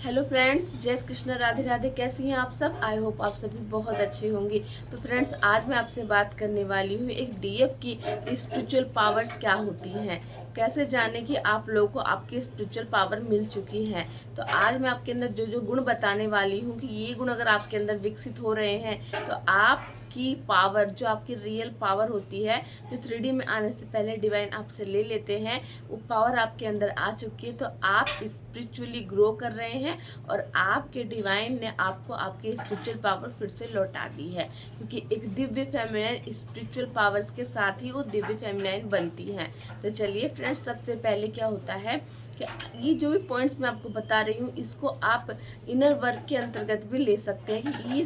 Hello friends, जय श्री कृष्ण, राधे राधे। कैसी हैं आप सब? आई होप आप सभी बहुत अच्छे होंगे। तो फ्रेंड्स, आज मैं आपसे बात करने वाली हूँ एक डीएफ की स्पिरिचुअल पावर्स क्या होती हैं, कैसे जाने कि आप लोगों को आपकी स्पिरिचुअल पावर मिल चुकी है। तो आज मैं आपके अंदर जो जो गुण बताने वाली हूँ कि ये गुण अगर आपके अंदर विकसित हो रहे हैं तो आप की पावर, जो आपकी रियल पावर होती है, जो 3D में आने से पहले डिवाइन आपसे ले लेते हैं, वो पावर आपके अंदर आ चुकी है। तो आप स्पिरिचुअली ग्रो कर रहे हैं और आपके डिवाइन ने आपको आपकी स्पिरिचुअल पावर फिर से लौटा दी है, क्योंकि एक दिव्य फेमिनाइन स्पिरिचुअल पावर्स के साथ ही वो दिव्य फेमिनाइन बनती हैं। तो चलिए फ्रेंड्स, सबसे पहले क्या होता है कि ये जो भी पॉइंट्स मैं आपको बता रही हूँ, इसको आप इनर वर्क के अंतर्गत भी ले सकते हैं कि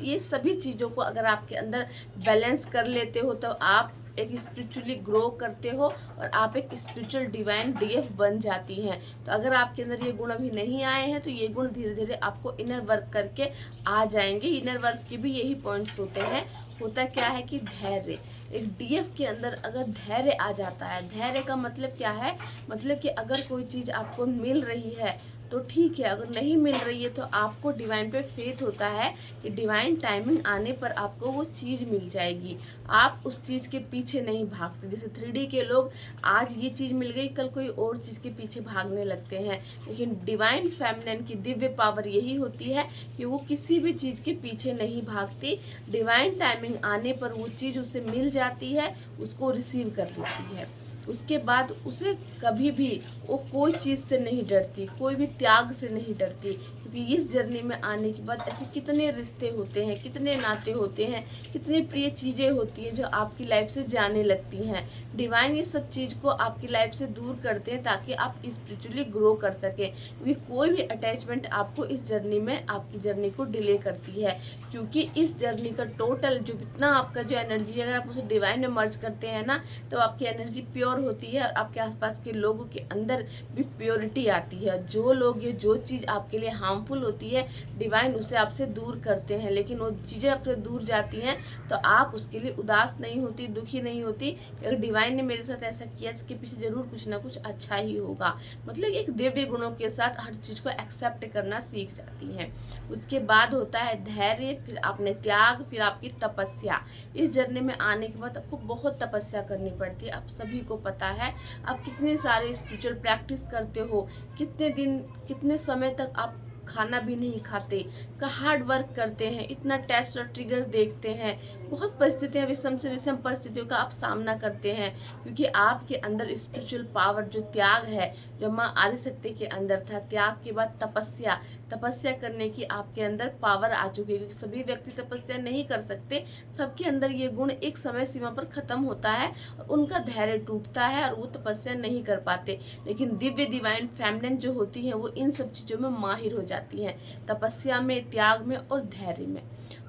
ये सभी चीज़ों को अगर आपके अंदर बैलेंस कर लेते हो तो आप एक स्पिरिचुअली ग्रो करते हो और आप एक स्पिरिचुअल डिवाइन डीएफ बन जाती हैं। तो अगर आपके अंदर ये गुण अभी नहीं आए हैं तो ये गुण धीरे धीरे आपको इनर वर्क करके आ जाएंगे। इनर वर्क के भी यही पॉइंट्स होते हैं। होता क्या है कि धैर्य, एक डीएफ के अंदर अगर धैर्य आ जाता है, धैर्य का मतलब क्या है, मतलब कि अगर कोई चीज़ आपको मिल रही है तो ठीक है, अगर नहीं मिल रही है तो आपको डिवाइन पे फेथ होता है कि डिवाइन टाइमिंग आने पर आपको वो चीज़ मिल जाएगी। आप उस चीज़ के पीछे नहीं भागते। जैसे 3D के लोग आज ये चीज़ मिल गई, कल कोई और चीज़ के पीछे भागने लगते हैं, लेकिन डिवाइन फेमिनिन की दिव्य पावर यही होती है कि वो किसी भी चीज़ के पीछे नहीं भागती। डिवाइन टाइमिंग आने पर वो चीज़ उसे मिल जाती है, उसको रिसीव कर लेती है। उसके बाद उसे कभी भी वो कोई चीज़ से नहीं डरती, कोई भी त्याग से नहीं डरती, क्योंकि इस जर्नी में आने के बाद ऐसे कितने रिश्ते होते हैं, कितने नाते होते हैं, कितनी प्रिय चीज़ें होती हैं जो आपकी लाइफ से जाने लगती हैं। डिवाइन ये सब चीज़ को आपकी लाइफ से दूर करते हैं ताकि आप स्पिरिचुअली ग्रो कर सकें, क्योंकि कोई भी अटैचमेंट आपको इस जर्नी में आपकी जर्नी को डिले करती है। क्योंकि इस जर्नी का टोटल जो इतना आपका जो एनर्जी है, अगर आप उसे डिवाइन में मर्ज करते हैं ना, तो आपकी एनर्जी प्योर होती है और आपके आसपास के लोगों के अंदर भी प्योरिटी आती है। जो लोग, ये जो चीज़ आपके लिए हार्मफुल होती है, डिवाइन उसे आपसे दूर करते हैं, लेकिन वो चीज़ें आपसे दूर जाती हैं तो आप उसके लिए उदास नहीं होती, दुखी नहीं होती। अगर डिवाइन ने मेरे साथ ऐसा किया, इसके पीछे जरूर कुछ ना कुछ अच्छा ही होगा। मतलब एक दिव्य गुणों के साथ हर चीज़ को एक्सेप्ट करना सीख जाती हैं। उसके बाद होता है धैर्य, फिर आपने त्याग, फिर आपकी तपस्या। इस जर्नी में आने के बाद आपको बहुत तपस्या करनी पड़ती है। आप सभी को पता है, आप कितने सारे स्पिरिचुअल प्रैक्टिस करते हो, कितने दिन, कितने समय तक आप खाना भी नहीं खाते, का हार्ड वर्क करते हैं, इतना टेस्ट और ट्रिगर्स देखते हैं, बहुत परिस्थितियाँ, विषम से विषम परिस्थितियों का आप सामना करते हैं, क्योंकि आपके अंदर स्पिरिचुअल पावर, जो त्याग है, जो माँ आदिशक्ति के अंदर था, त्याग के बाद तपस्या, तपस्या करने की आपके अंदर पावर आ चुकी है। क्योंकि सभी व्यक्ति तपस्या नहीं कर सकते, सबके अंदर ये गुण एक समय सीमा पर खत्म होता है और उनका धैर्य टूटता है और वो तपस्या नहीं कर पाते। लेकिन दिव्य डिवाइन फेमिनिन जो होती है वो इन सब चीज़ों में माहिर हो जाती हैं, तपस्या में, त्याग में और धैर्य में।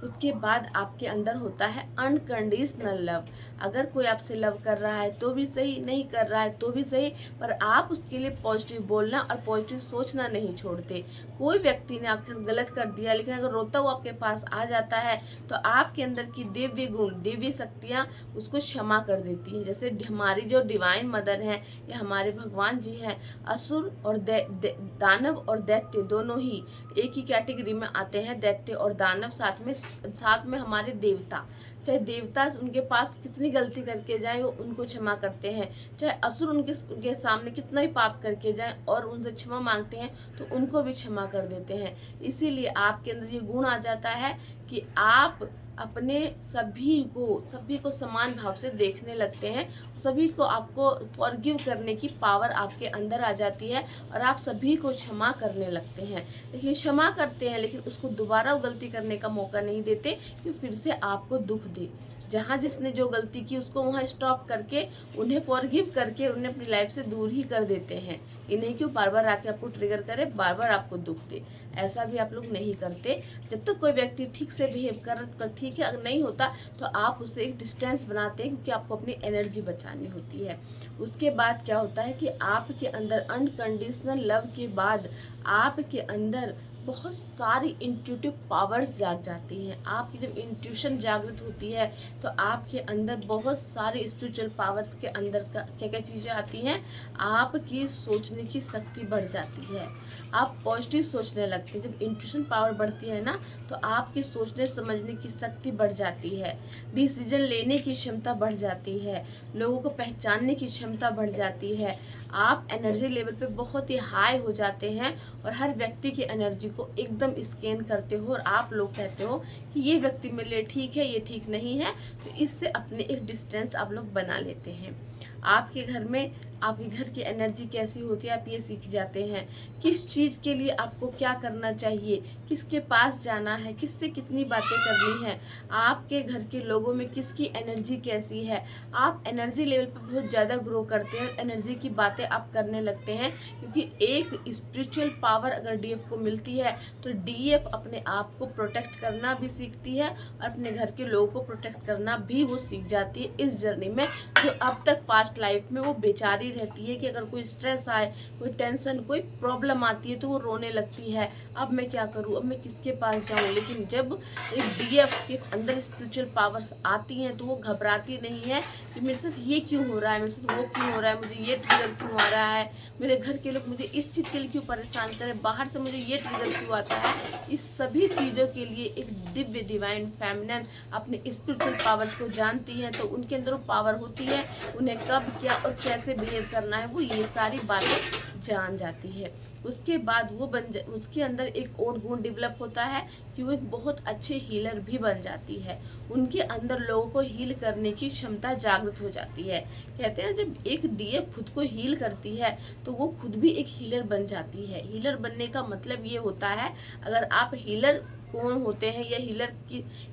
उसके बाद आपके अंदर होता है अनकंडीशनल लव। अगर कोई आपसे लव कर रहा है तो भी सही, नहीं कर रहा है तो भी सही, पर आप उसके लिए पॉजिटिव बोलना और पॉजिटिव सोचना नहीं छोड़ते। कोई व्यक्ति ने आपके गलत कर दिया, लेकिन अगर रोता हुआ आपके पास आ जाता है तो आपके अंदर की दिव्य गुण, दिव्य शक्तियाँ उसको क्षमा कर देती हैं। जैसे हमारी जो डिवाइन मदर हैं या हमारे भगवान जी हैं, असुर और दानव और दैत्य दोनों ही एक ही कैटेगरी में आते हैं। दैत्य और दानव साथ में हमारे देवता, चाहे देवता उनके पास कितनी गलती करके जाए वो उनको क्षमा करते हैं, चाहे असुर उनके सामने कितना ही पाप करके जाए और उनसे क्षमा मांगते हैं तो उनको भी क्षमा कर देते हैं। इसीलिए आपके अंदर ये गुण आ जाता है कि आप अपने सभी को समान भाव से देखने लगते हैं, सभी को आपको फॉरगिव करने की पावर आपके अंदर आ जाती है और आप सभी को क्षमा करने लगते हैं। लेकिन क्षमा करते हैं, लेकिन उसको दोबारा गलती करने का मौका नहीं देते कि फिर से आपको दुख दे। जहाँ जिसने जो गलती की उसको वहाँ स्टॉप करके उन्हें फॉरगिव करके उन्हें अपनी लाइफ से दूर ही कर देते हैं। इन्हें क्यों बार बार आके आपको ट्रिगर करे, बार बार आपको दुख दे, ऐसा भी आप लोग नहीं करते। जब तक कोई व्यक्ति ठीक से बिहेव कर रहा तो ठीक है, अगर नहीं होता तो आप उससे एक डिस्टेंस बनाते हैं, क्योंकि आपको अपनी एनर्जी बचानी होती है। उसके बाद क्या होता है कि आपके अंदर अनकंडीशनल लव के बाद आपके अंदर बहुत सारी इंट्यूटिव पावर्स जाग जाती हैं। आपकी जब इंट्यूशन जागृत होती है तो आपके अंदर बहुत सारे स्पिरिचुअल पावर्स के अंदर का क्या क्या चीज़ें आती हैं। आपकी सोचने की शक्ति बढ़ जाती है, आप पॉजिटिव सोचने लगते हैं। जब इंट्यूशन पावर बढ़ती है ना तो आपकी सोचने समझने की शक्ति बढ़ जाती है, डिसीजन लेने की क्षमता बढ़ जाती है, लोगों को पहचानने की क्षमता बढ़ जाती है। आप एनर्जी लेवल पे बहुत ही हाई हो जाते हैं और हर व्यक्ति की एनर्जी को एकदम स्कैन करते हो और आप लोग कहते हो कि ये व्यक्ति मेरे लिए ठीक है, ये ठीक नहीं है। तो इससे अपने एक डिस्टेंस आप लोग बना लेते हैं। आपके घर में आपके घर की एनर्जी कैसी होती है आप ये सीख जाते हैं। किस चीज़ के लिए आपको क्या करना चाहिए, किसके पास जाना है, किससे कितनी बातें करनी है, आपके घर के लोगों में किसकी एनर्जी कैसी है। आप एनर्जी लेवल पर बहुत ज़्यादा ग्रो करते हैं, एनर्जी की बातें आप करने लगते हैं। क्योंकि एक स्पिरिचुअल पावर अगर डीएफ को मिलती है तो डीएफ अपने आप को प्रोटेक्ट करना भी सीखती है और अपने घर के लोगों को प्रोटेक्ट करना भी वो सीख जाती है इस जर्नी में, जो अब तक पास्ट लाइफ में वो बेचारी रहती है कि अगर कोई स्ट्रेस आए, कोई टेंशन, कोई प्रॉब्लम आती है तो वो रोने लगती है, अब मैं क्या करूँ, अब मैं किसके पास जाऊँ। लेकिन जब एक डीएफ के अंदर स्पिरिचुअल पावर्स आती हैं तो वो घबराती नहीं है कि मेरे साथ ये क्यों हो रहा है, मेरे साथ वो क्यों हो रहा है, मुझे ये ट्रिगर क्यों आ रहा है, मेरे घर के लोग मुझे इस चीज़ के लिए क्यों परेशान करें, बाहर से मुझे ये ट्रिगर क्यों आता है। इस सभी चीज़ों के लिए एक दिव्य डिवाइन फेमिनिन अपने स्पिरिचुअल पावर्स को जानती हैं, तो उनके अंदर वो पावर होती है, उन्हें कब क्या और कैसे बिहेव करना है वो ये सारी बातें जान जाती है। उसके बाद वो उसके अंदर एक और गुण डेवलप होता है कि वो एक बहुत अच्छे हीलर भी बन जाती है। उनके अंदर लोगों को हील करने की क्षमता जागृत हो जाती है। कहते हैं जब एक डीएफ खुद को हील करती है तो वो खुद भी एक हीलर बन जाती है। हीलर बनने का मतलब ये होता है, अगर आप हीलर कौन होते हैं या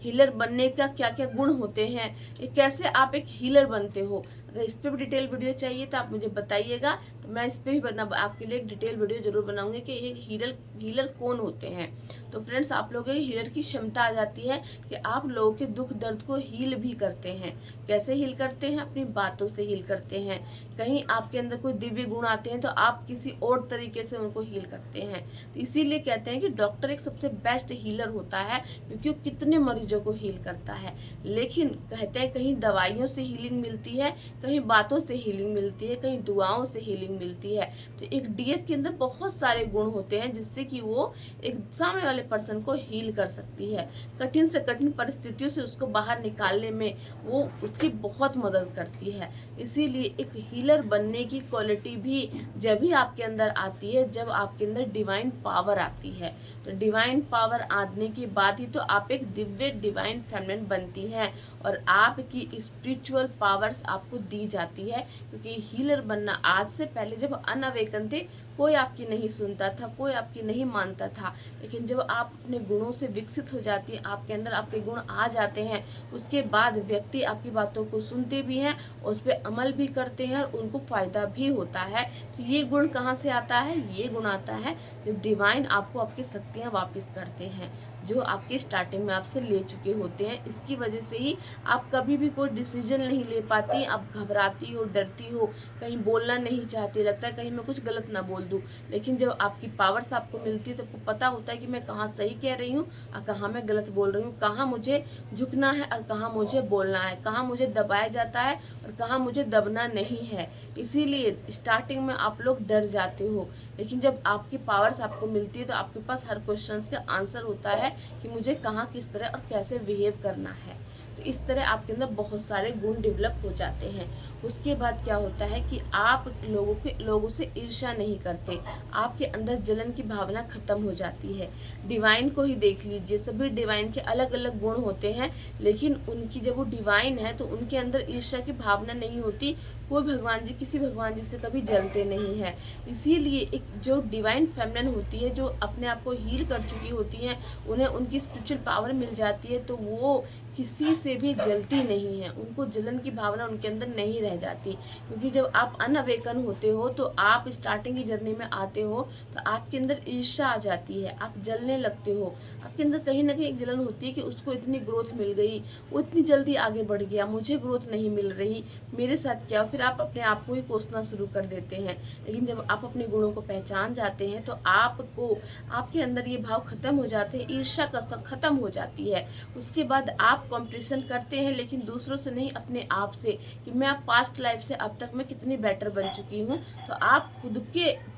हीलर बनने का क्या क्या गुण होते हैं, कैसे आप एक हीलर बनते हो, अगर इस पर भी डिटेल वीडियो चाहिए तो आप मुझे बताइएगा, तो मैं इस पर भी आपके लिए एक डिटेल वीडियो जरूर बनाऊंगी कि ये हीलर कौन होते हैं। तो फ्रेंड्स, आप लोगों की हीलर की क्षमता आ जाती है कि आप लोगों के दुख दर्द को हील भी करते हैं। कैसे हील करते हैं? अपनी बातों से हील करते हैं। कहीं आपके अंदर कोई दिव्य गुण आते हैं तो आप किसी और तरीके से उनको हील करते हैं। तो इसीलिए कहते हैं कि डॉक्टर एक सबसे बेस्ट हीलर होता है, क्योंकि वो कितने मरीजों को हील करता है। लेकिन कहते हैं कहीं दवाइयों से हीलिंग मिलती है, कहीं बातों से हीलिंग मिलती है, कहीं दुआओं से हीलिंग मिलती है। तो एक डीएफ के अंदर बहुत सारे गुण होते हैं जिससे कि वो एक सामने वाले पर्सन को हील कर सकती है। कठिन से कठिन परिस्थितियों से उसको बाहर निकालने में वो उसकी बहुत मदद करती है। इसीलिए एक हीलर बनने की क्वालिटी भी जब भी आपके अंदर आती है जब आपके अंदर डिवाइन पावर आती है। तो डिवाइन पावर आने के बाद ही तो आप एक दिव्य डिवाइन फेमिनिन बनती हैं और आपकी स्पिरिचुअल पावर्स आपको दी जाती है। क्योंकि हीलर बनना, आज से पहले जब अनअवेकन थे कोई आपकी नहीं सुनता था, कोई आपकी नहीं मानता था। लेकिन जब आप अपने गुणों से विकसित हो जाती हैं, आपके अंदर आपके गुण आ जाते हैं, उसके बाद व्यक्ति आपकी बातों को सुनते भी हैं, उस पर अमल भी करते हैं और उनको फ़ायदा भी होता है। तो ये गुण कहाँ से आता है? ये गुण आता है जब डिवाइन आपको आपकी शक्तियाँ वापस करते हैं जो आपके स्टार्टिंग में आपसे ले चुके होते हैं। इसकी वजह से ही आप कभी भी कोई डिसीजन नहीं ले पाती, आप घबराती हो, डरती हो, कहीं बोलना नहीं चाहती, लगता है कहीं मैं कुछ गलत ना बोल दूं। लेकिन जब आपकी पावर्स आपको मिलती है तो आपको पता होता है कि मैं कहाँ सही कह रही हूँ और कहाँ मैं गलत बोल रही हूँ, कहाँ मुझे झुकना है और कहाँ मुझे बोलना है, कहाँ मुझे दबाया जाता है और कहाँ मुझे दबना नहीं है। इसीलिए स्टार्टिंग में आप लोग डर जाते हो, लेकिन जब आपकी पावर्स आपको मिलती है तो आपके पास हर क्वेश्चंस का आंसर होता है कि मुझे कहाँ, किस तरह और कैसे बिहेव करना है। तो इस तरह आपके अंदर बहुत सारे गुण डेवलप हो जाते हैं। उसके बाद क्या होता है कि आप लोगों से ईर्ष्या नहीं करते, आपके अंदर जलन की भावना खत्म हो जाती है। डिवाइन को ही देख लीजिए, सभी डिवाइन के अलग अलग गुण होते हैं, लेकिन उनकी जब वो डिवाइन है तो उनके अंदर ईर्ष्या की भावना नहीं होती। कोई भगवान जी किसी भगवान जी से कभी जलते नहीं है। इसीलिए एक जो डिवाइन फेमिनिन होती है, जो अपने आप को हील कर चुकी होती हैं, उन्हें उनकी स्पिरिचुअल पावर मिल जाती है तो वो किसी से भी जलती नहीं है, उनको जलन की भावना उनके अंदर नहीं रह जाती। क्योंकि जब आप अनअवेकन होते हो तो आप स्टार्टिंग की जर्नी में आते हो तो आपके अंदर ईर्ष्या आ जाती है, आप जलने लगते हो, आपके अंदर कहीं ना कहीं एक जलन होती है कि उसको इतनी ग्रोथ मिल गई, वो इतनी जल्दी आगे बढ़ गया, मुझे ग्रोथ नहीं मिल रही, मेरे साथ क्या। फिर फिर आप अपने आप को ही कोसना शुरू कर देते हैं। लेकिन जब आप अपने गुणों को पहचान जाते हैं तो आपको आपके अंदर ये भाव खत्म हो जाते हैं, ईर्ष्या का सब खत्म हो जाती है। उसके बाद आप कंपटीशन करते हैं, लेकिन दूसरों से नहीं, अपने आप से, कि मैं पास्ट लाइफ से अब तक मैं कितनी बेटर बन चुकी हूँ। तो आप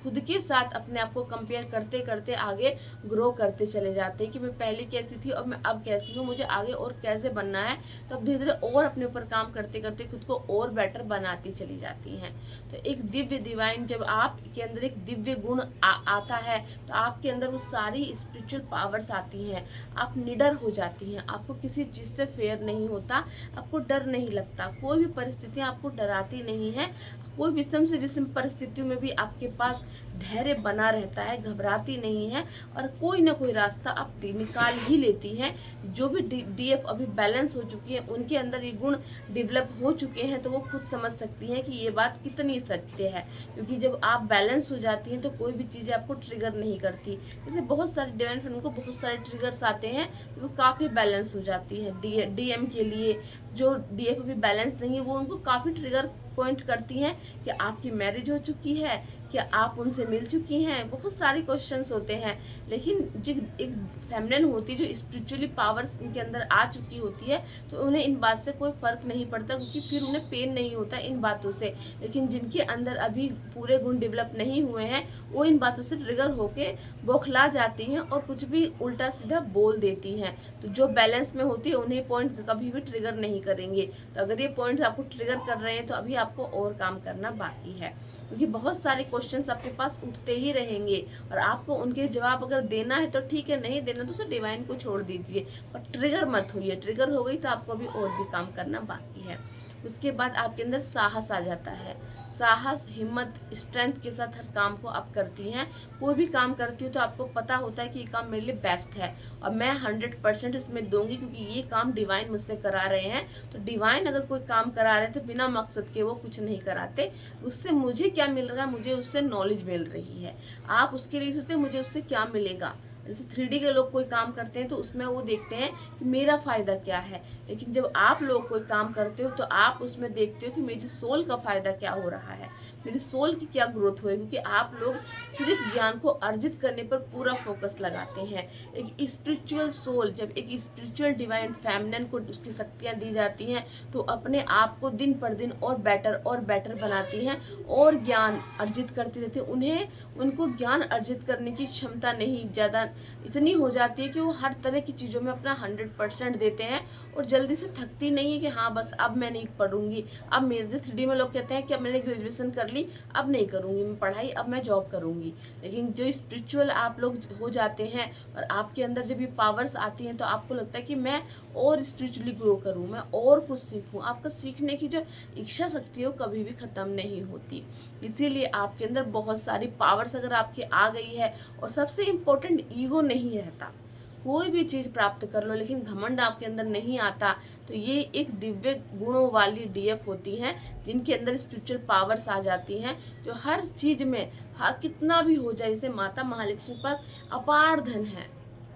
खुद के साथ अपने आप को कंपेयर करते करते आगे ग्रो करते चले जाते हैं कि मैं पहले कैसी थी और मैं अब कैसी हूँ, मुझे आगे और कैसे बनना है। तो अब धीरे धीरे और अपने ऊपर काम करते करते खुद को और बेटर बनाती चली जाती हैं। तो एक दिव्य डिवाइन, जब आपके अंदर एक दिव्य गुण आता है तो आपके अंदर वो सारी स्पिरिचुअल पावर्स आती हैं। आप निडर हो जाती हैं, आपको किसी चीज़ से फेयर नहीं होता, आपको डर नहीं लगता, कोई भी परिस्थितियाँ आपको डराती नहीं है। कोई विषम से विषम परिस्थितियों में भी आपके पास धैर्य बना रहता है, घबराती नहीं है, और कोई ना कोई रास्ता आप निकाल ही लेती हैं। जो भी डीएफ अभी बैलेंस हो चुकी है, उनके अंदर ये गुण डेवलप हो चुके हैं, तो वो खुद समझ सकती हैं कि ये बात कितनी सत्य है। क्योंकि जब आप बैलेंस हो जाती हैं तो कोई भी चीज़ें आपको ट्रिगर नहीं करती। जैसे बहुत सारे डिवाइन फ्रेंड को बहुत सारे ट्रिगर्स आते हैं तो वो काफ़ी बैलेंस हो जाती है। डीएम के लिए जो डीएफ अभी बैलेंस नहीं है, वो उनको काफ़ी ट्रिगर पॉइंट करती हैं कि आपकी मैरिज हो चुकी है, क्या आप उनसे मिल चुकी हैं, बहुत सारे क्वेश्चंस होते हैं। लेकिन जो एक फेमिनिन होती है, जो स्पिरिचुअली पावर्स उनके अंदर आ चुकी होती है, तो उन्हें इन बात से कोई फ़र्क नहीं पड़ता, क्योंकि फिर उन्हें पेन नहीं होता इन बातों से। लेकिन जिनके अंदर अभी पूरे गुण डेवलप नहीं हुए हैं, वो इन बातों से ट्रिगर होके बौखला जाती हैं और कुछ भी उल्टा सीधा बोल देती हैं। तो जो बैलेंस में होती है उन्हें पॉइंट कभी भी ट्रिगर नहीं करेंगे। तो अगर ये पॉइंट्स आपको ट्रिगर कर रहे हैं तो अभी आपको और काम करना बाकी है, क्योंकि बहुत सारे क्वेश्चंस आपके पास उठते ही रहेंगे और आपको उनके जवाब अगर देना है तो ठीक है, नहीं देना तो उसे डिवाइन को छोड़ दीजिए, पर ट्रिगर मत होइए। ट्रिगर हो गई तो आपको अभी और भी काम करना बाकी है। उसके बाद आपके अंदर साहस आ जाता है। साहस, हिम्मत, स्ट्रेंथ के साथ हर काम को आप करती हैं। कोई भी काम करती हो तो आपको पता होता है कि ये काम मेरे लिए बेस्ट है और मैं 100% इसमें दूंगी, क्योंकि ये काम डिवाइन मुझसे करा रहे हैं। तो डिवाइन अगर कोई काम करा रहे हैं तो बिना मकसद के वो कुछ नहीं कराते। उससे मुझे क्या मिल रहा है, मुझे उससे नॉलेज मिल रही है। आप उसके लिए सोचते हैं मुझे उससे क्या मिलेगा। जैसे 3D के लोग कोई काम करते हैं तो उसमें वो देखते हैं कि मेरा फ़ायदा क्या है। लेकिन जब आप लोग कोई काम करते हो तो आप उसमें देखते हो कि मेरी सोल का फ़ायदा क्या हो रहा है, मेरी सोल की क्या ग्रोथ हो रही है। क्योंकि आप लोग सिर्फ ज्ञान को अर्जित करने पर पूरा फोकस लगाते हैं। एक स्पिरिचुअल सोल, जब एक स्पिरिचुअल डिवाइन फेमिनिन को उसकी शक्तियाँ दी जाती हैं तो अपने आप को दिन पर दिन और बेटर बनाती हैं और ज्ञान अर्जित करती रहती है। उनको ज्ञान अर्जित करने की क्षमता नहीं ज़्यादा इतनी हो जाती है कि वो हर तरह की चीज़ों में अपना 100% देते हैं और जल्दी से थकती नहीं है कि हाँ बस अब मैं नहीं पढ़ूंगी, अब मेरे जैसे 3D में लोग कहते हैं कि अब मैंने ग्रेजुएशन कर ली, अब नहीं करूँगी मैं पढ़ाई, अब मैं जॉब करूँगी। लेकिन जो स्पिरिचुअल आप लोग हो जाते हैं और आपके अंदर जब ये पावर्स आती हैं तो आपको लगता है कि मैं और स्पिरिचुअली ग्रो करूँ, मैं और कुछ सीखूँ। आपका सीखने की जो इच्छा शक्ति है वो कभी भी ख़त्म नहीं होती। इसीलिए आपके अंदर बहुत सारी पावर्स अगर आपकी आ गई है, और सबसे इम्पोर्टेंट ईगो नहीं रहता। कोई भी चीज़ प्राप्त कर लो लेकिन घमंड आपके अंदर नहीं आता, तो ये एक दिव्य गुणों वाली डीएफ होती हैं जिनके अंदर स्पिरिचुअल पावर्स आ जाती हैं, जो हर चीज़ में हाँ कितना भी हो जाए। जैसे माता महालक्ष्मी के पास अपार धन है,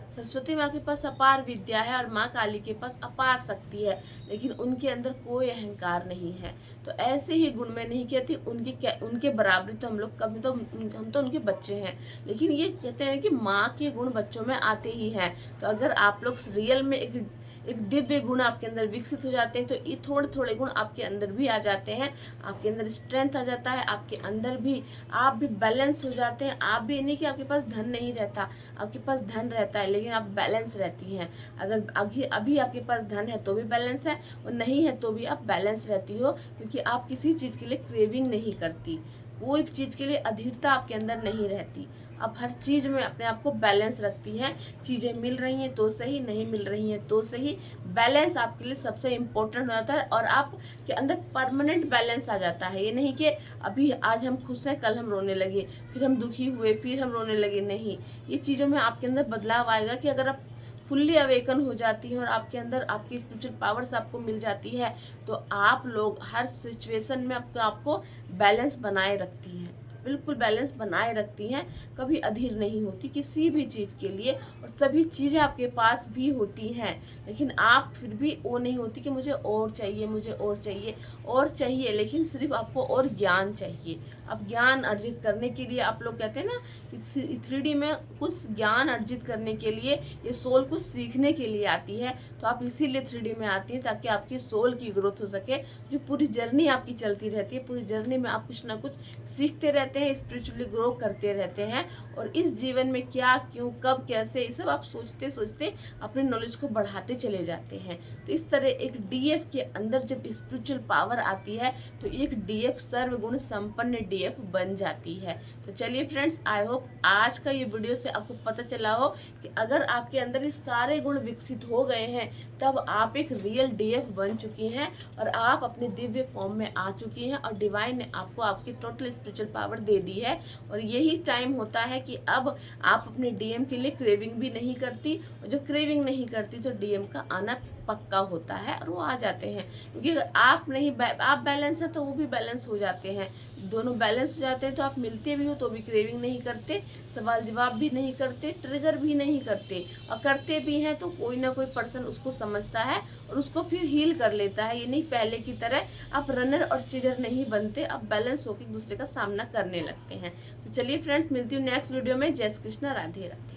सरस्वती माँ के पास अपार विद्या है और माँ काली के पास अपार शक्ति है, लेकिन उनके अंदर कोई अहंकार नहीं है। तो ऐसे ही गुण मैं नहीं कहती उनके बराबरी तो हम लोग कभी तो हम तो उनके बच्चे हैं, लेकिन ये कहते हैं कि माँ के गुण बच्चों में आते ही हैं। तो अगर आप लोग रियल में एक दिव्य गुण आपके अंदर विकसित हो जाते हैं तो ये थोड़े थोड़े गुण आपके अंदर भी आ जाते हैं। आपके अंदर स्ट्रेंथ आ जाता है, आपके अंदर भी आप भी बैलेंस हो जाते हैं। आप भी नहीं कि आपके पास धन नहीं रहता, आपके पास धन रहता है लेकिन आप बैलेंस रहती हैं। अगर अभी आपके पास धन है तो भी बैलेंस है और नहीं है तो भी आप बैलेंस रहती हो, क्योंकि आप किसी चीज़ के लिए क्रेविंग नहीं करती, कोई चीज़ के लिए अधीरता आपके अंदर नहीं रहती। आप हर चीज़ में अपने आप को बैलेंस रखती हैं। चीज़ें मिल रही हैं तो सही, नहीं मिल रही हैं तो सही, बैलेंस आपके लिए सबसे इम्पोर्टेंट हो जाता है और आपके अंदर परमानेंट बैलेंस आ जाता है। ये नहीं कि अभी आज हम खुश हैं कल हम रोने लगे, फिर हम दुखी हुए फिर हम रोने लगे, नहीं। ये चीज़ों में आपके अंदर बदलाव आएगा कि अगर आप फुल्ली अवेकन हो जाती हैं और आपके अंदर आपकी स्पिरिचुअल पावर्स आपको मिल जाती है तो आप लोग हर सिचुएशन में आपको बैलेंस बनाए रखती हैं। बिल्कुल बैलेंस बनाए रखती हैं, कभी अधीर नहीं होती किसी भी चीज़ के लिए, और सभी चीज़ें आपके पास भी होती हैं, लेकिन आप फिर भी वो नहीं होती कि मुझे और चाहिए, मुझे और चाहिए, और चाहिए, लेकिन सिर्फ आपको और ज्ञान चाहिए। अब ज्ञान अर्जित करने के लिए, आप लोग कहते हैं ना कि 3D में कुछ ज्ञान अर्जित करने के लिए, ये सोल कुछ सीखने के लिए आती है, तो आप इसीलिए 3D में आती हैं ताकि आपकी सोल की ग्रोथ हो सके। जो पूरी जर्नी आपकी चलती रहती है, पूरी जर्नी में आप कुछ ना कुछ सीखते रहते हैं, स्पिरिचुअली ग्रो करते रहते हैं, और इस जीवन में क्या, क्यों, कब, कैसे, ये सब आप सोचते सोचते अपने नॉलेज को बढ़ाते चले जाते हैं। तो इस तरह एक डीएफ के अंदर जब स्पिरिचुअल पावर आती है तो एक डीएफ सर्वगुण संपन्न डीएफ बन जाती है। तो चलिए फ्रेंड्स, आई होप आज का ये वीडियो से आपको पता चला हो कि अगर आपके अंदर ये सारे गुण विकसित हो गए हैं तब आप एक रियल डीएफ बन चुकी हैं, और आप अपने दिव्य फॉर्म में आ चुकी हैं, और डिवाइन ने आपको आपकी टोटल स्पिरिचुअल पावर दे दी है। और यही टाइम होता है कि अब आप अपने डीएम के लिए क्रेविंग भी नहीं करती, और जब क्रेविंग नहीं करती तो डीएम का आना पक्का होता है, और वो आ जाते हैं। क्योंकि अगर आप नहीं आप बैलेंस है तो वो भी बैलेंस हो जाते हैं, दोनों बैलेंस हो जाते हैं, तो आप मिलते भी हो तो भी क्रेविंग नहीं करते, सवाल जवाब भी नहीं करते, ट्रिगर भी नहीं करते, और करते भी हैं तो कोई ना कोई पर्सन उसको समझता है और उसको फिर हील कर लेता है। ये नहीं पहले की तरह आप रनर और चीजर नहीं बनते, आप बैलेंस होकर एक दूसरे का सामना करने लगते हैं। तो चलिए फ्रेंड्स, मिलती हूँ नेक्स्ट वीडियो में। जय श्री कृष्ण, राधे राधे।